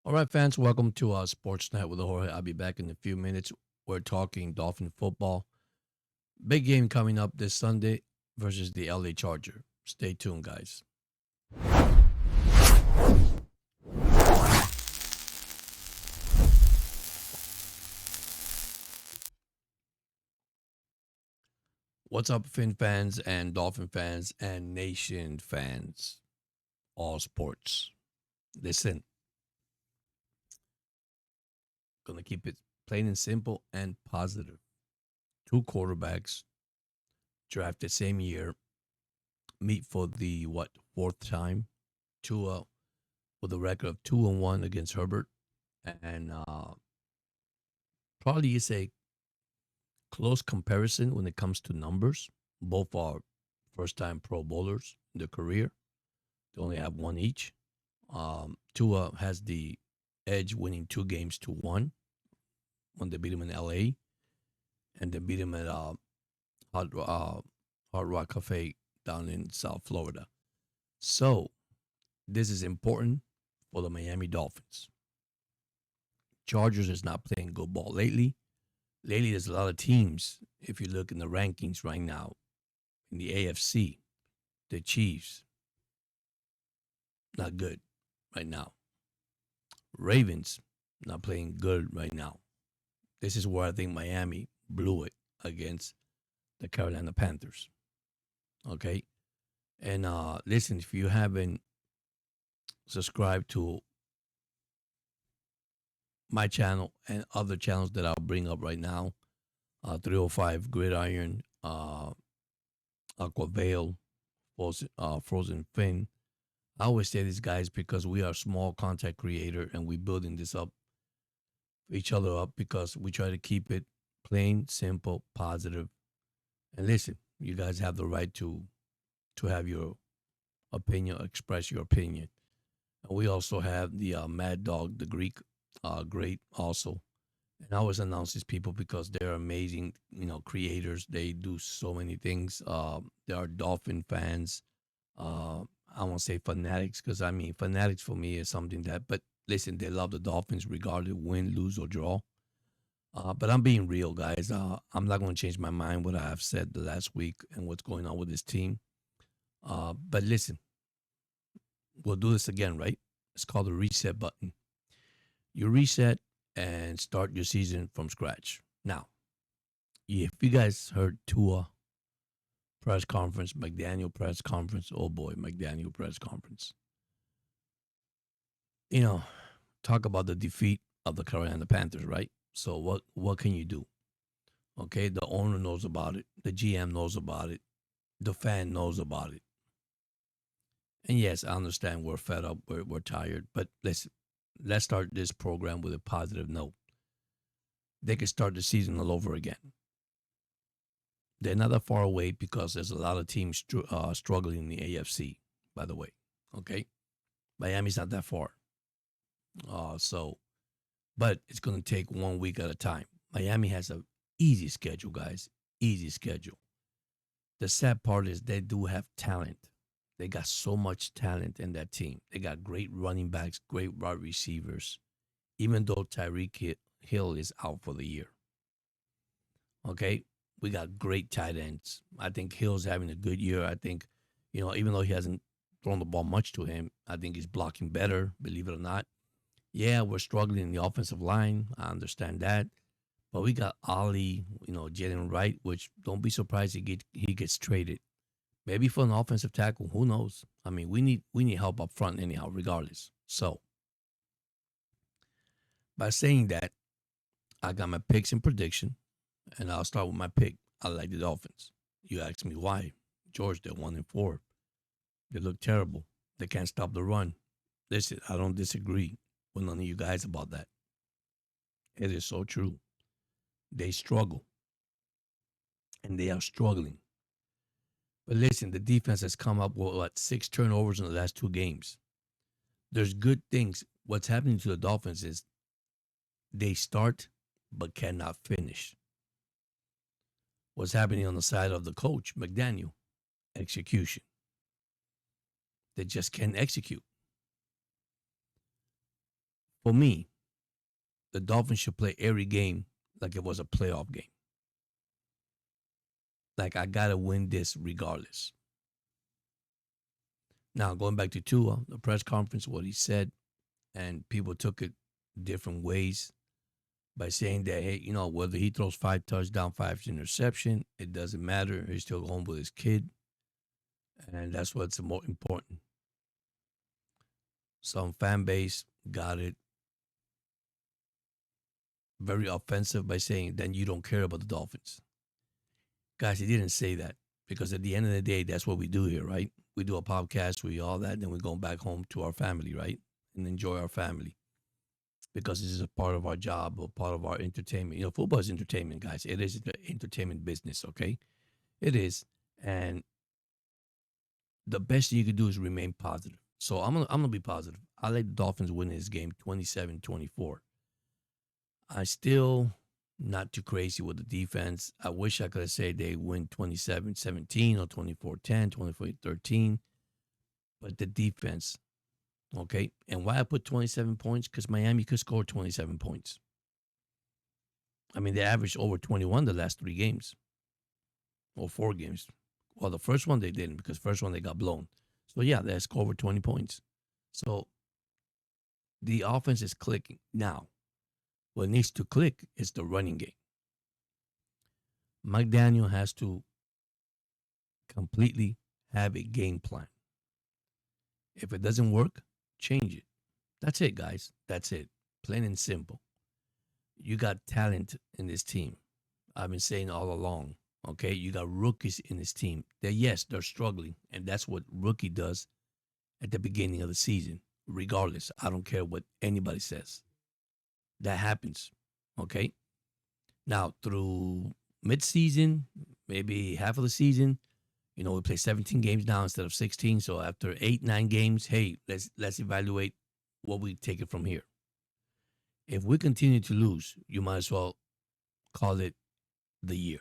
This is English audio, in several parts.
All right, fans, welcome to Sports Night with Jorge. I'll be back in a few minutes. We're talking Dolphin football. Big game coming up this Sunday versus the L.A Charger. Stay tuned, guys. What's up, Fin fans and Dolphin fans and Nation fans? All sports. Listen, gonna keep it plain and simple and positive. Two quarterbacks drafted same year meet for the fourth time. Tua with a record of 2-1 against Herbert, and probably is a close comparison when it comes to numbers. Both are first time Pro Bowlers in their career. They only have one each. Tua has the edge, winning 2 games to one when they beat him in LA, and they beat him at Hard Rock Cafe down in South Florida. So this is important for the Miami Dolphins. Chargers is not playing good ball lately. Lately, there's a lot of teams. If you look in the rankings right now in the AFC, the Chiefs, not good right now. Ravens, not playing good right now. This is where I think Miami blew it against the Carolina Panthers. Okay. And listen, if you haven't subscribed to my channel and other channels that I'll bring up right now, 305 Gridiron, Aqua Veil, Frozen Fin. I always say this, guys, because we are small content creator and we building this up, each other up, because we try to keep it plain, simple, positive. And listen, you guys have the right to have your opinion, express your opinion. And we also have the Mad Dog, the Greek, great also. And I always announce these people because they're amazing, creators. They do so many things. They are Dolphin fans. I won't say fanatics because I mean fanatics for me is something that. But listen, they love the Dolphins regardless win, lose or draw. But I'm being real, guys. I'm not going to change my mind what I have said the last week and what's going on with this team. But listen, we'll do this again, right? It's called the reset button. You reset and start your season from scratch. Now, if you guys heard Tua press conference, McDaniel press conference, oh boy, McDaniel press conference. You know, talk about the defeat of the Carolina Panthers, right? So what can you do? Okay, the owner knows about it, the GM knows about it, the fan knows about it. And yes, I understand we're fed up, we're tired, but let's start this program with a positive note. They can start the season all over again. They're not that far away because there's a lot of teams struggling in the AFC, by the way. Okay. Miami's not that far. But it's going to take 1 week at a time. Miami has a easy schedule, guys. Easy schedule. The sad part is they do have talent. They got so much talent in that team. They got great running backs, great wide receivers, even though Tyreek Hill is out for the year. Okay. We got great tight ends. I think Hill's having a good year. I think, even though he hasn't thrown the ball much to him, I think he's blocking better, believe it or not. Yeah, we're struggling in the offensive line. I understand that. But we got Ali, Jalen Wright, which don't be surprised he gets traded. Maybe for an offensive tackle, who knows? I mean, we need help up front anyhow, regardless. So by saying that, I got my picks and prediction, and I'll start with my pick. I like the Dolphins. You ask me why. George, they're 1-4. They look terrible. They can't stop the run. Listen, I don't disagree with none of you guys about that. It is so true. They struggle, and they are struggling. But listen, the defense has come up with 6 turnovers in the last 2 games. There's good things. What's happening to the Dolphins is they start but cannot finish. What's happening on the side of the coach, McDaniel? Execution. They just can't execute. For me, the Dolphins should play every game like it was a playoff game. Like I gotta win this regardless. Now going back to Tua, the press conference, what he said, and people took it different ways by saying that, hey, whether he throws 5 touchdowns, 5 interception, it doesn't matter. He's still home with his kid, and that's what's more important. Some fan base got it very offensive by saying, then you don't care about the Dolphins. Guys, he didn't say that because at the end of the day, that's what we do here, right? We do a podcast, we all that, then we go back home to our family, right? And enjoy our family because this is a part of our job or part of our entertainment. Football is entertainment, guys. It is the entertainment business, okay? It is. And the best you can do is remain positive. So I'm gonna be positive. I like the Dolphins win this game 27-24. I still not too crazy with the defense. I wish I could have said they win 27-17 or 24-10, 24-13. But the defense, okay? And why I put 27 points? Because Miami could score 27 points. I mean, they averaged over 21 the last 3 games or 4 games. Well, the first one they didn't because first one they got blown. So, yeah, they scored over 20 points. So, the offense is clicking. Now, what needs to click is the running game. McDaniel has to completely have a game plan. If it doesn't work, change it. That's it, guys. That's it. Plain and simple. You got talent in this team. I've been saying all along. Okay, you got rookies in this team. They're struggling, and that's what rookie does at the beginning of the season. Regardless, I don't care what anybody says. That happens. Okay. Now through mid-season, maybe half of the season, we play 17 games now instead of 16. So after 8-9 games, hey, let's evaluate what we take it from here. If we continue to lose, you might as well call it the year.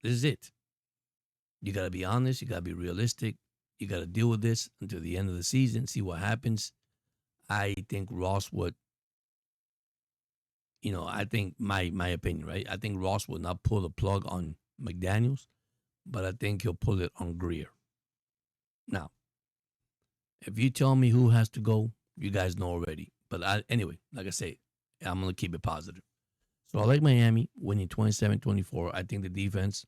This is it. You got to be honest. You got to be realistic. You got to deal with this until the end of the season, see what happens. I think Ross would, I think my opinion, right? I think Ross would not pull the plug on McDaniels, but I think he'll pull it on Greer. Now, if you tell me who has to go, you guys know already. But anyway, like I say, I'm going to keep it positive. So I like Miami winning 27-24. I think the defense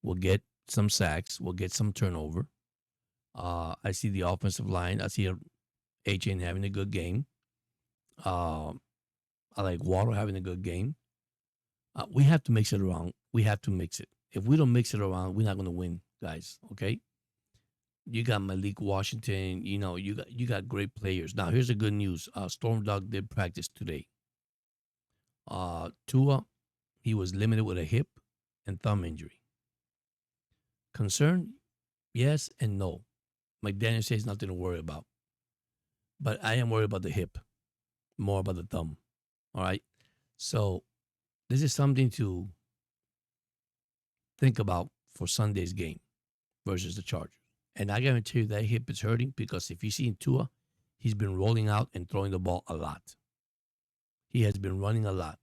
will get some sacks, will get some turnover. I see the offensive line. I see A-Chain having a good game. I like Waddle having a good game. We have to mix it around. We have to mix it. If we don't mix it around, we're not going to win, guys. Okay? You got Malik Washington. You got great players. Now, here's the good news. Storm Dog did practice today. Tua, he was limited with a hip and thumb injury. Concern? Yes and no. McDaniel says nothing to worry about. But I am worried about the hip, more about the thumb. All right? So this is something to think about for Sunday's game versus the Chargers. And I guarantee you that hip is hurting because if you see in Tua, he's been rolling out and throwing the ball a lot. He has been running a lot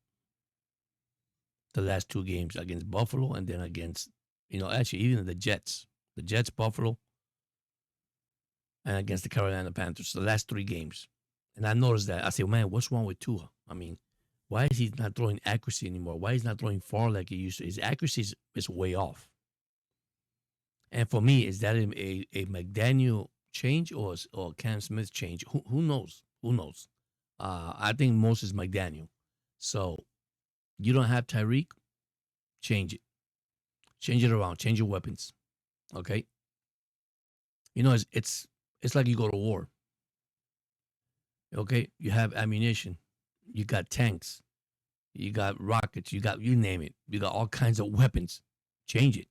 the last 2 games against Buffalo and then against, actually even the Jets. The Jets, Buffalo, and against the Carolina Panthers, the last 3 games. And I noticed that. I said, man, what's wrong with Tua? I mean, why is he not throwing accuracy anymore? Why is he not throwing far like he used to? His accuracy is way off. And for me, is that a McDaniel change or Cam Smith change? Who knows? Who knows? I think most is McDaniel. So you don't have Tyreek, change it. Change it around. Change your weapons. Okay? It's like you go to war. Okay? You have ammunition. You got tanks. You got rockets. You name it. You got all kinds of weapons. Change it.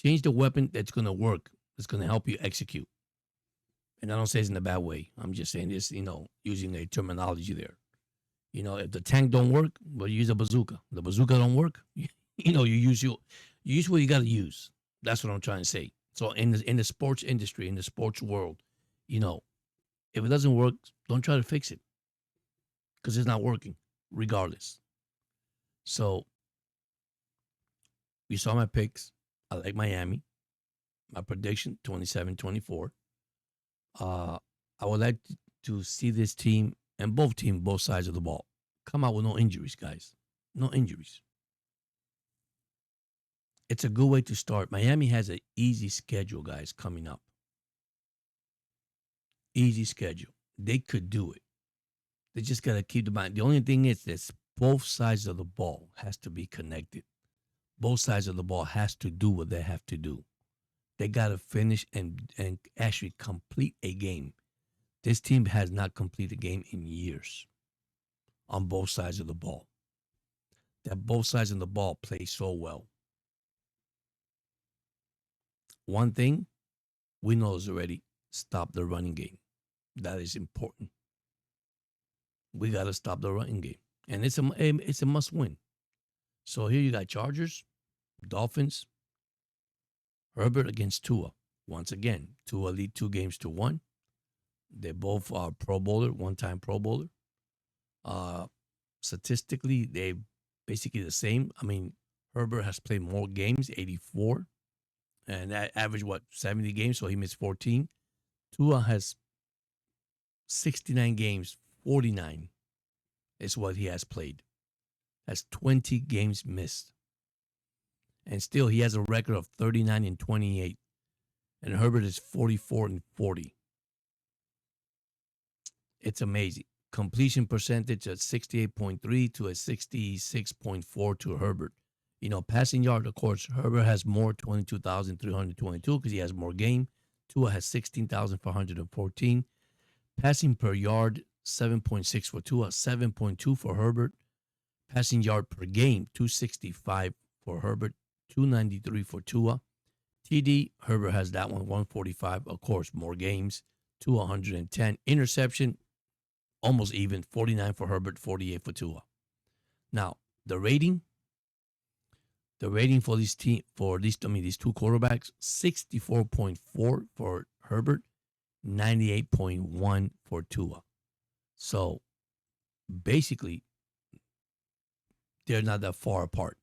Change the weapon that's going to work. That's going to help you execute. And I don't say it's in a bad way. I'm just saying this, using a terminology there. If the tank don't work, well, you use a bazooka. The bazooka don't work, you use what you got to use. That's what I'm trying to say. So in the sports industry, in the sports world, if it doesn't work, don't try to fix it. because it's not working, regardless. So you saw my picks. I like Miami. My prediction 27-24. Uh, I would like to see this team and both sides of the ball, come out with no injuries, guys. No injuries. It's a good way to start. Miami has an easy schedule, guys, coming up. Easy schedule. They could do it. They just got to keep the mind. The only thing is this: both sides of the ball has to be connected. Both sides of the ball has to do what they have to do. They got to finish and actually complete a game. This team has not completed a game in years on both sides of the ball. That both sides of the ball play so well. One thing we know is already stop the running game. That is important. We got to stop the running game, and it's a must win. So here you got Chargers, Dolphins, Herbert against Tua. Once again, Tua lead 2-1. They both are Pro Bowler, one-time Pro Bowler. Statistically, they basically the same. I mean, Herbert has played more games, 84, and that average 70 games, so he missed 14. Tua has 69 games, 49 is what he has played. That's 20 games missed. And still, he has a record of 39-28. And Herbert is 44-40. It's amazing. Completion percentage at 68.3 to a 66.4 to Herbert. You know, passing yard, of course, Herbert has more, 22,322, because he has more game. Tua has 16,414. Passing per yard, 7.6 for Tua, 7.2 for Herbert. Passing yard per game, 265 for Herbert, 293 for Tua. TD, Herbert has that one, 145. Of course, more games, 110. Interception, almost even, 49 for Herbert, 48 for Tua. Now, the rating for these two quarterbacks, 64.4 for Herbert, 98.1 for Tua. So basically, they're not that far apart.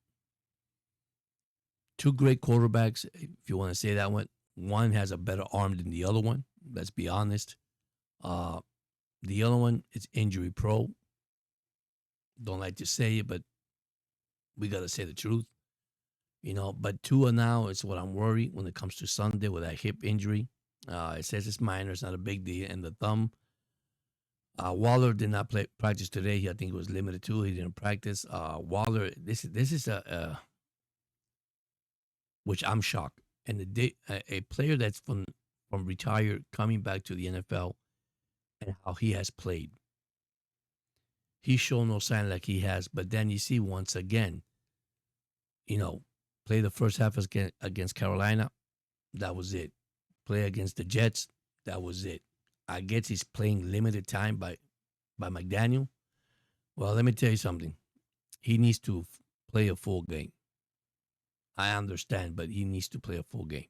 Two great quarterbacks, if you want to say that one. One has a better arm than the other one. Let's be honest. The other one is injury pro. Don't like to say it, but we got to say the truth. You know, but Tua now is what I'm worried when it comes to Sunday with that hip injury. It says it's minor, it's not a big deal. And the thumb. Waller did not practice today. I think he was limited too. He didn't practice. Waller, this is a which I'm shocked. And a player that's from retired coming back to the NFL and how he has played. He showed no sign like he has, but then you see once again, you know, play the first half against Carolina, that was it. Play against the Jets, that was it. I guess he's playing limited time by McDaniel. Well, let me tell you something. He needs to play a full game. I understand, but he needs to play a full game.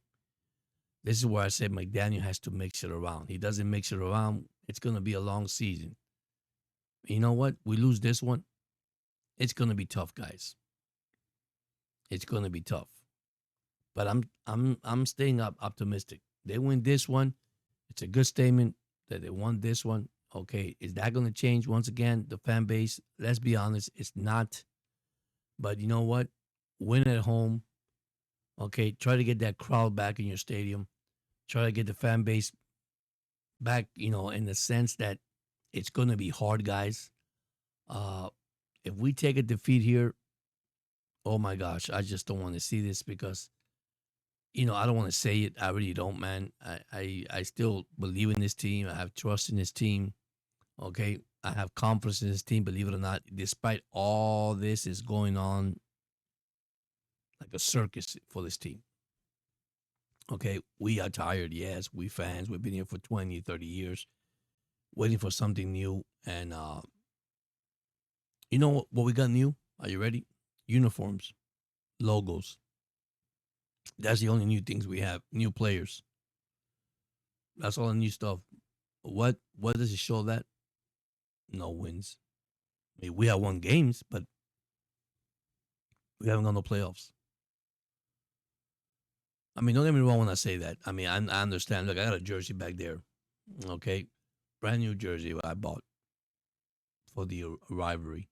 This is where I said McDaniel has to mix it around. He doesn't mix it around, it's going to be a long season. You know what? We lose this one, it's going to be tough, guys. It's going to be tough. But I'm staying optimistic. They win this one. It's a good statement that they won this one. Okay, is that going to change once again the fan base? Let's be honest, it's not. But you know what? Win at home. Okay, try to get that crowd back in your stadium. Try to get the fan base back, you know, in the sense that it's going to be hard, guys. If we take a defeat here, oh my gosh, I just don't want to see this because, you know, I don't want to say it. I really don't, man. I still believe in this team. I have trust in this team. Okay. I have confidence in this team, believe it or not, despite all this is going on like a circus for this team. Okay. We are tired. Yes. We fans. We've been here for 20, 30 years waiting for something new. And, you know what we got new? Are you ready? Uniforms, logos. That's the only new things we have. New players. That's all the new stuff. What does it show that? No wins. I mean, we have won games, but we haven't got no playoffs. I mean, don't get me wrong when I say that. I mean, I understand. Look, I got a jersey back there. Okay, brand new jersey I bought for the rivalry.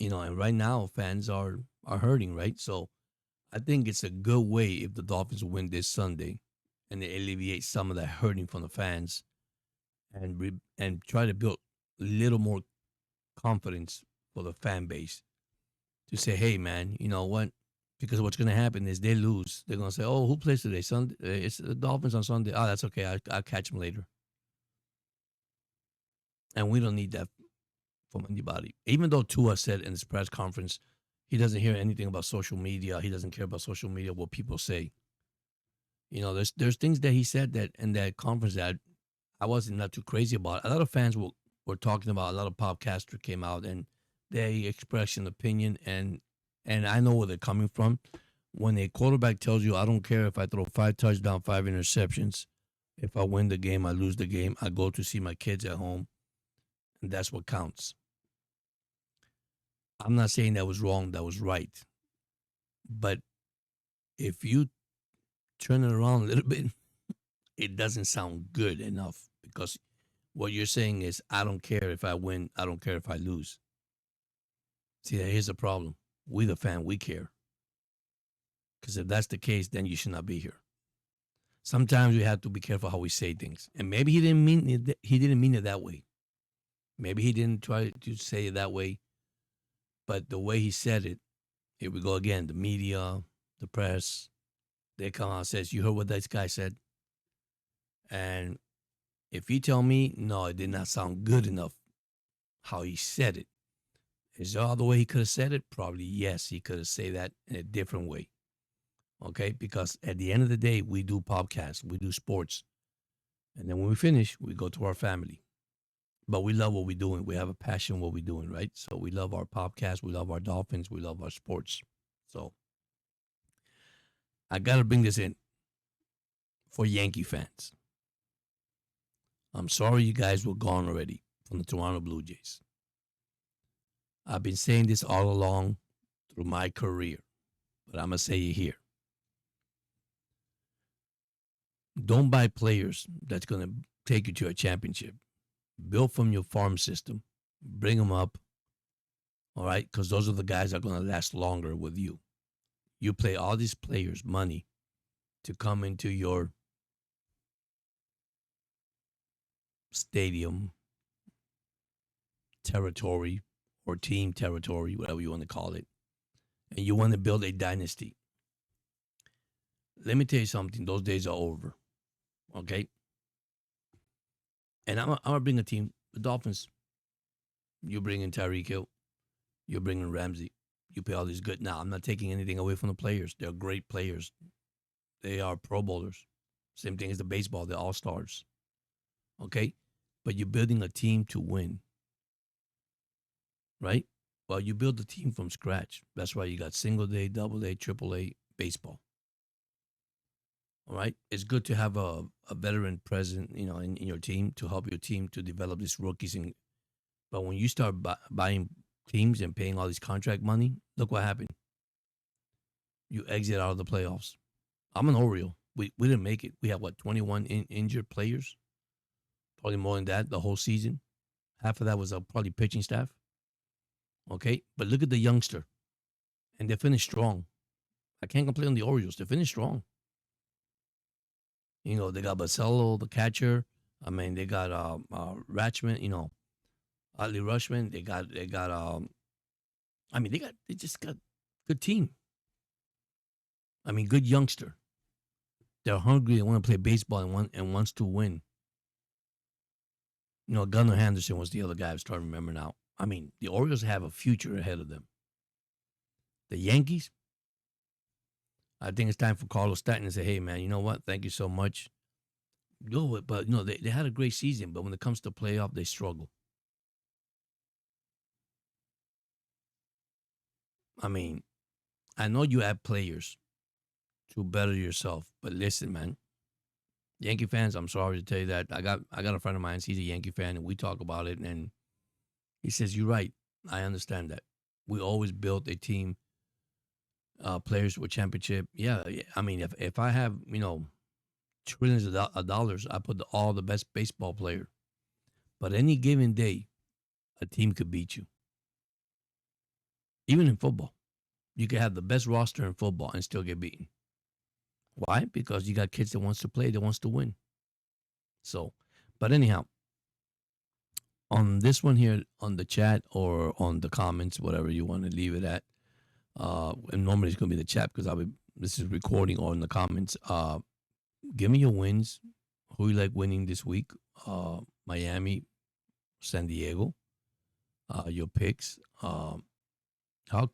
And right now fans are hurting, right? So I think it's a good way if the Dolphins win this Sunday, and they alleviate some of that hurting from the fans, and try to build a little more confidence for the fan base to say, hey, man, you know what? Because what's going to happen is they lose. They're going to say, oh, who plays today? Sunday. It's the Dolphins on Sunday. Oh, that's okay. I'll catch them later. And we don't need that from anybody. Even though Tua said in his press conference, he doesn't hear anything about social media. He doesn't care about social media, what people say. There's things that he said that in that conference that I wasn't not too crazy about. A lot of fans were talking about. A lot of podcasters came out and they expressed an opinion, and I know where they're coming from. When a quarterback tells you, I don't care if I throw 5 touchdowns, 5 interceptions, if I win the game, I lose the game, I go to see my kids at home, and that's what counts. I'm not saying that was wrong, that was right. But if you turn it around a little bit, it doesn't sound good enough, because what you're saying is, I don't care if I win, I don't care if I lose. See, here's the problem. We, the fan, we care. Because if that's the case, then you should not be here. Sometimes we have to be careful how we say things. And maybe he didn't mean it that way. Maybe he didn't try to say it that way. But the way he said it, here we go again. The media, the press, they come out and says, you heard what this guy said? And if you tell me, no, it did not sound good enough how he said it. Is there other way he could have said it? Probably yes, he could have said that in a different way. Okay, because at the end of the day, we do podcasts, we do sports. And then when we finish, we go to our family. But we love what we're doing. We have a passion what we're doing, right? So we love our podcast, we love our Dolphins, we love our sports. So I got to bring this in for Yankee fans. I'm sorry you guys were gone already from the Toronto Blue Jays. I've been saying this all along through my career, but I'm going to say it here. Don't buy players that's going to take you to a championship. Build from your farm system. Bring them up. All right? Because those are the guys that are going to last longer with you. You pay all these players money to come into your stadium, territory, or team territory, whatever you want to call it. And you want to build a dynasty. Let me tell you something. Those days are over. Okay? And I'm going to bring a team, the Dolphins. You bring in Tyreek Hill. You bring in Ramsey. You pay all these good. Now, I'm not taking anything away from the players. They're great players. They are Pro Bowlers. Same thing as the baseball. They're all-stars. Okay? But you're building a team to win. Right? Well, you build the team from scratch. That's why you got single A, double A, triple A, baseball. All right? It's good to have a veteran present, in your team to help your team to develop these rookies. But when you start buying teams and paying all this contract money, look what happened. You exit out of the playoffs. I'm an Oriole. We didn't make it. We have, 21 injured players? Probably more than that the whole season. Half of that was probably pitching staff. Okay? But look at the youngster. And they finished strong. I can't complain on the Orioles. They finished strong. They got Basello, the catcher. I mean, they got Ratchman, Oddly Rushman. They just got good team. I mean, good youngster. They're hungry. They want to play baseball and wants to win. Gunnar Henderson was the other guy I was trying to remember now. I mean, the Orioles have a future ahead of them. The Yankees, I think it's time for Carlos Stanton to say, hey, man, you know what? Thank you so much. Go it. But, they had a great season. But when it comes to playoff, they struggle. I mean, I know you have players to better yourself. But listen, man. Yankee fans, I'm sorry to tell you that. I got a friend of mine. He's a Yankee fan, and we talk about it. And He says, "You're right. I understand that. We always built a team, players with championship. Yeah, yeah. I mean, if I have trillions of dollars, I put all the best baseball player. But any given day, a team could beat you. Even in football, you could have the best roster in football and still get beaten. Why? Because you got kids that wants to play, that wants to win. So, but anyhow, on this one here, on the chat or on the comments, whatever you want to leave it at. And normally it's gonna be the chat because this is recording or in the comments. Give me your wins. Who you like winning this week? Miami, San Diego. Your picks. How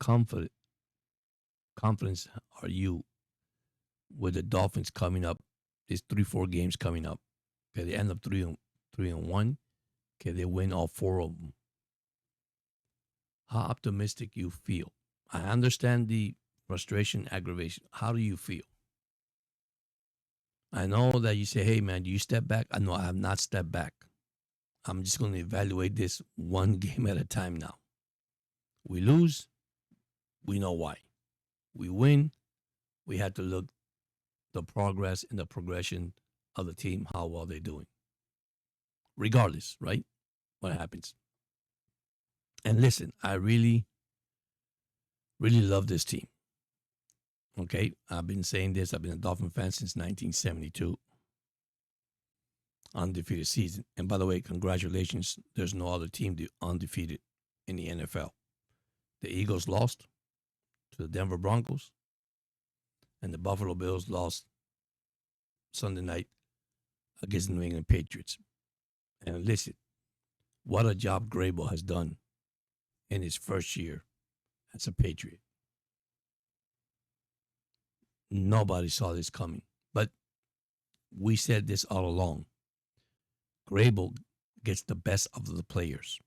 confidence are you with the Dolphins coming up? These 3-4 games coming up. Okay, they end up 3-1. Okay, they win all 4 of them. How optimistic you feel? I understand the frustration, aggravation. How do you feel? I know that you say, "Hey, man, do you step back?" I know I have not stepped back. I'm just going to evaluate this one game at a time now. We lose, we know why. We win, we had to look the progress and the progression of the team, how well they're doing. Regardless, right? What happens. And listen, I really, really love this team. Okay, I've been saying this. I've been a Dolphin fan since 1972. Undefeated season. And by the way, congratulations. There's no other team undefeated in the NFL. The Eagles lost to the Denver Broncos, and the Buffalo Bills lost Sunday night against the New England Patriots. And listen, what a job Grable has done in his first year as a Patriot. Nobody saw this coming, but we said this all along. Grable gets the best of the players.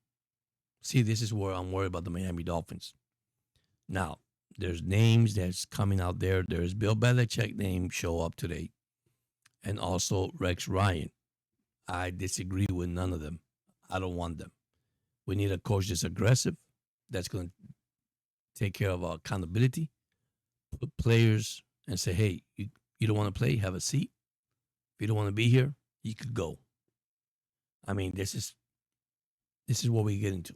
See, this is where I'm worried about the Miami Dolphins. Now, there's names that's coming out there. There's Bill Belichick name show up today, and also Rex Ryan. I disagree with none of them. I don't want them. We need a coach that's aggressive, that's going to take care of our accountability, put players and say, "Hey, you don't want to play? Have a seat. If you don't want to be here, you could go." I mean, this is what we get into.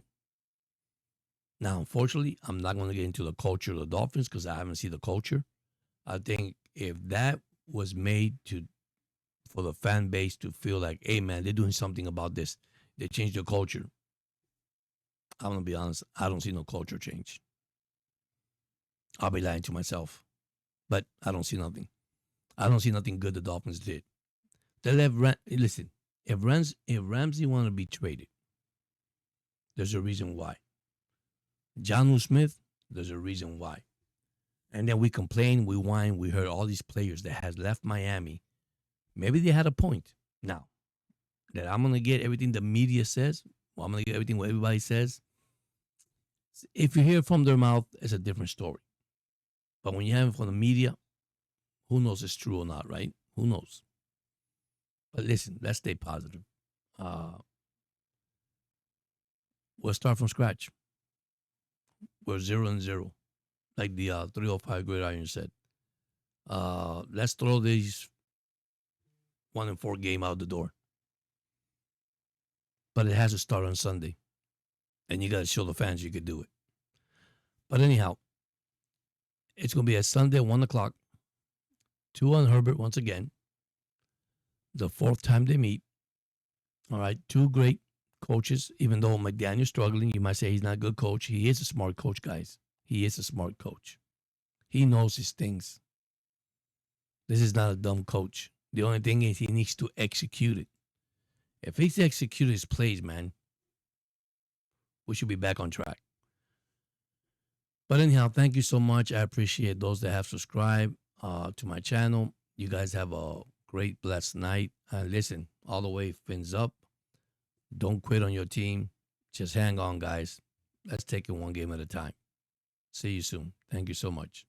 Now, unfortunately, I'm not going to get into the culture of the Dolphins because I haven't seen the culture. I think if that was made for the fan base to feel like, "Hey, man, they're doing something about this. They changed the culture." I'm going to be honest. I don't see no culture change. I'll be lying to myself. But I don't see nothing. I don't see nothing good the Dolphins did. They listen, if Ramsey want to be traded, there's a reason why. Jonnu Smith, there's a reason why. And then we complain, we whine, we heard all these players that has left Miami. Maybe they had a point. Now, that I'm going to get everything the media says, well, I'm going to get everything what everybody says. If you hear it from their mouth, it's a different story. But when you have it from the media, who knows if it's true or not, right? Who knows? But listen, let's stay positive. We'll start from scratch. We're 0-0, like the 305 Gridiron said. Let's throw these 1-4 game out the door. But it has to start on Sunday. And you got to show the fans you could do it. But anyhow, it's going to be a Sunday, 1 o'clock. 2 on Herbert once again. The 4th time they meet. All right, 2 great coaches. Even though McDaniel's struggling, you might say he's not a good coach. He is a smart coach, guys. He is a smart coach. He knows his things. This is not a dumb coach. The only thing is he needs to execute it. If he's executed his plays, man, we should be back on track. But anyhow, thank you so much. I appreciate those that have subscribed to my channel. You guys have a great, blessed night. And listen, all the way fins up. Don't quit on your team. Just hang on, guys. Let's take it one game at a time. See you soon. Thank you so much.